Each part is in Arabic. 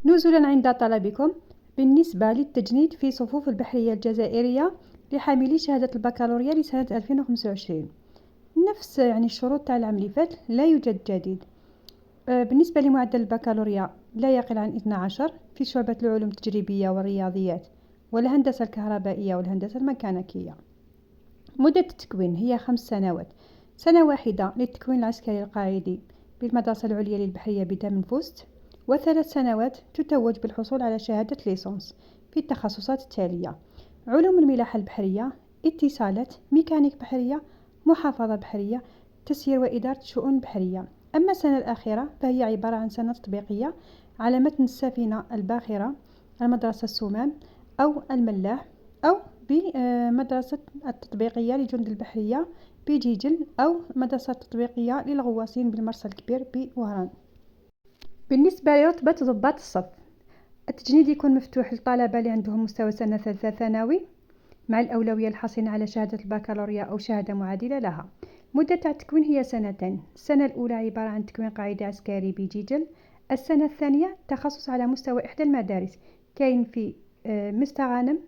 نزلا عند طلبكم بالنسبة للتجنيد في صفوف البحرية الجزائرية لحاملي شهادة البكالوريا لسنة 2025. نفس الشروط تاع العام اللي فات، لا يوجد جديد. بالنسبة لمعدل البكالوريا لا يقل عن 12 في شعبة العلوم التجريبية والرياضيات والهندسة الكهربائية والهندسة الميكانيكية. مدة التكوين هي 5 سنوات، سنة واحدة للتكوين العسكري القاعدي بالمدرسة العليا للبحرية بدامنفوست، و3 سنوات تتوج بالحصول على شهادة ليسانس في التخصصات التالية: علوم الملاحة البحرية، اتصالات، ميكانيك بحرية، محافظة بحرية، تسيير وإدارة شؤون بحرية. أما السنة الأخيرة فهي عبارة عن سنة تطبيقية على متن السفينة الباخرة، المدرسة السمان أو الملاح، أو بمدرسة التطبيقية لجند البحرية بجيجل، أو مدرسة تطبيقية للغواصين بالمرسى الكبير بوهران. بالنسبة لرتبة ضباط الصف، التجنيد يكون مفتوح للطلبة اللي عندهم مستوى سنة ثالثة ثانوي مع الأولوية الحاصلين على شهادة البكالوريا أو شهادة معادلة لها. مدة التكوين هي 2 سنين. السنة الأولى عبارة عن تكوين قاعدي عسكري بجيجل. السنة الثانية تخصص على مستوى إحدى المدارس، كاين في مستغانم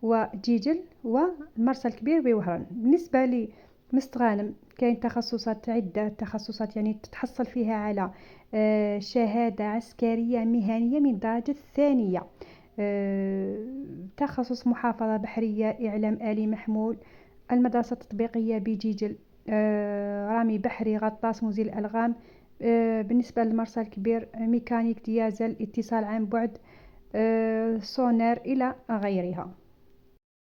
وجيجل والمرسى الكبير بوهران. بالنسبة لمستغانم كاين تخصصات، عدة تخصصات تتحصل فيها على شهادة عسكرية مهنية من الدرجة الثانية. تخصص محافظة بحرية، إعلام آلي محمول. المدرسة التطبيقية بجيجل رامي بحري، غطاس، مزيل ألغام. بالنسبة للمرسى الكبير ميكانيك ديازل، اتصال عن بعد، سونار إلى غيرها.